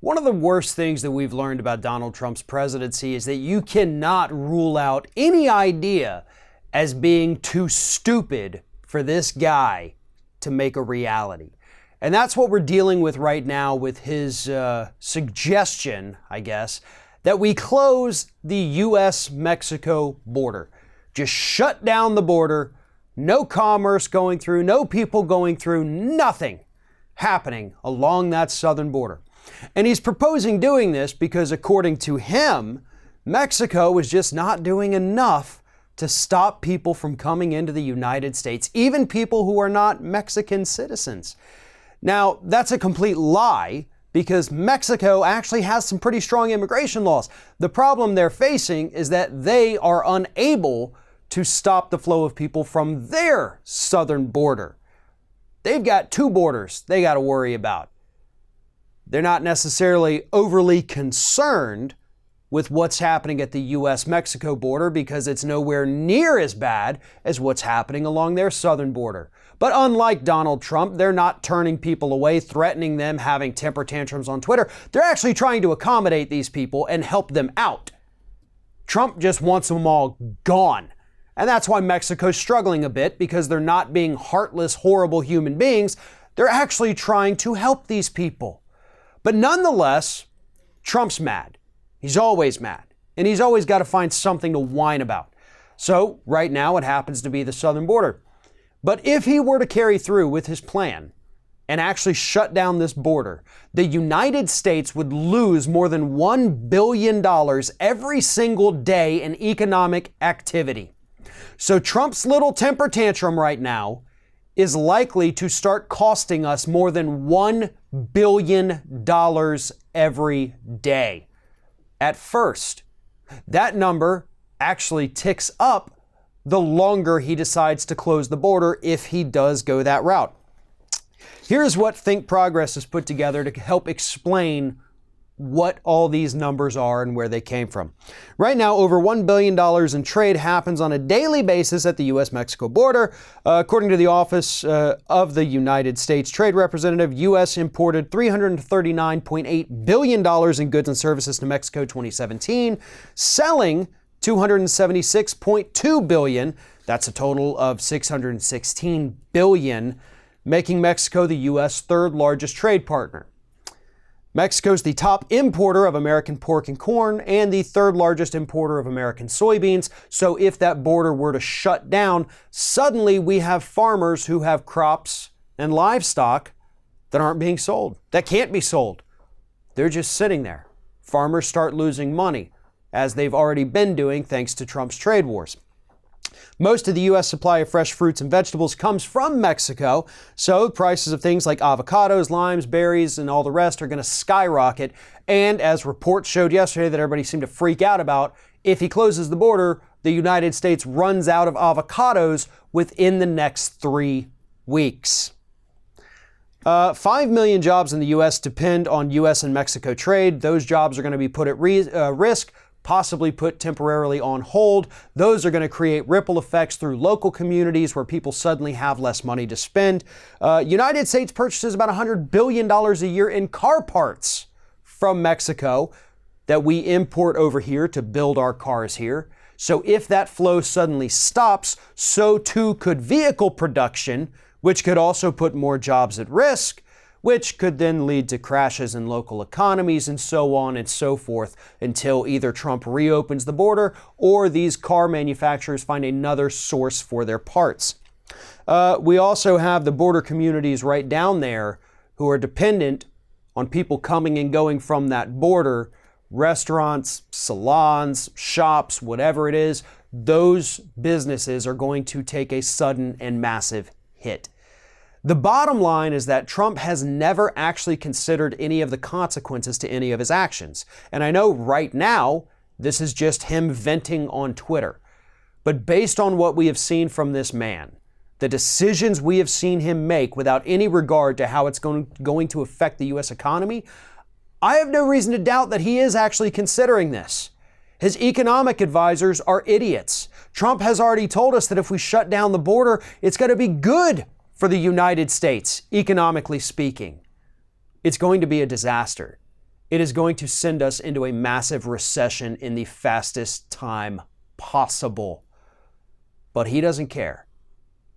One of the worst things that we've learned about Donald Trump's presidency is that you cannot rule out any idea as being too stupid for this guy to make a reality. And that's what we're dealing with right now with his suggestion, I guess, that we close the U.S.-Mexico border. Just shut down the border, no commerce going through, no people going through, nothing happening along that southern border. And he's proposing doing this because, according to him, Mexico is just not doing enough to stop people from coming into the United States, even people who are not Mexican citizens. Now, that's a complete lie because Mexico actually has some pretty strong immigration laws. The problem they're facing is that they are unable to stop the flow of people from their southern border. They've got two borders they got to worry about. They're not necessarily overly concerned with what's happening at the U.S.-Mexico border because it's nowhere near as bad as what's happening along their southern border. But unlike Donald Trump, they're not turning people away, threatening them, having temper tantrums on Twitter. They're actually trying to accommodate these people and help them out. Trump just wants them all gone. And that's why Mexico's struggling a bit, because they're not being heartless, horrible human beings. They're actually trying to help these people. But nonetheless, Trump's mad. He's always mad. And he's always got to find something to whine about. So right now it happens to be the southern border. But if he were to carry through with his plan and actually shut down this border, the United States would lose more than $1 billion every single day in economic activity. So Trump's little temper tantrum right now is likely to start costing us more than $1 billion every day. At first, that number actually ticks up the longer he decides to close the border if he does go that route. Here's what Think Progress has put together to help explain what all these numbers are and where they came from. Right now, over $1 billion in trade happens on a daily basis at the U.S.-Mexico border. According to the Office of the United States Trade Representative, U.S. imported $339.8 billion in goods and services to Mexico 2017, selling $276.2 billion. That's a total of $616 billion, making Mexico the U.S. third largest trade partner. Mexico's the top importer of American pork and corn and the third largest importer of American soybeans. So if that border were to shut down, suddenly we have farmers who have crops and livestock that aren't being sold, that can't be sold. They're just sitting there. Farmers start losing money, as they've already been doing thanks to Trump's trade wars. Most of the U.S. supply of fresh fruits and vegetables comes from Mexico, so prices of things like avocados, limes, berries, and all the rest are going to skyrocket. And as reports showed yesterday that everybody seemed to freak out about, if he closes the border, the United States runs out of avocados within the next 3 weeks. 5 million jobs in the U.S. depend on U.S. and Mexico trade. Those jobs are going to be put at risk, possibly put temporarily on hold. Those are going to create ripple effects through local communities where people suddenly have less money to spend. United States purchases about $100 billion a year in car parts from Mexico that we import over here to build our cars here. So if that flow suddenly stops, so too could vehicle production, which could also put more jobs at risk, which could then lead to crashes in local economies and so on and so forth until either Trump reopens the border or these car manufacturers find another source for their parts. We also have the border communities right down there who are dependent on people coming and going from that border, restaurants, salons, shops, whatever it is. Those businesses are going to take a sudden and massive hit. The bottom line is that Trump has never actually considered any of the consequences to any of his actions. And I know right now, this is just him venting on Twitter. But based on what we have seen from this man, the decisions we have seen him make without any regard to how it's going to affect the U.S. economy, I have no reason to doubt that he is actually considering this. His economic advisors are idiots. Trump has already told us that if we shut down the border, it's going to be good for the United States, economically speaking. It's going to be a disaster. it is going to send us into a massive recession in the fastest time possible. But he doesn't care.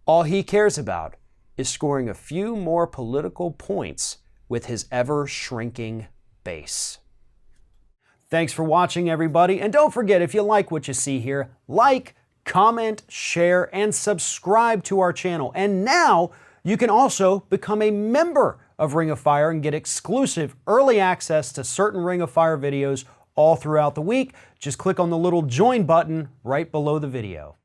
All he cares about is scoring a few more political points with his ever-shrinking base. Thanks for watching, everybody. And don't forget, if you like what you see here, like, comment, share, and subscribe to our channel. And now you can also become a member of Ring of Fire and get exclusive early access to certain Ring of Fire videos all throughout the week. Just click on the little join button right below the video.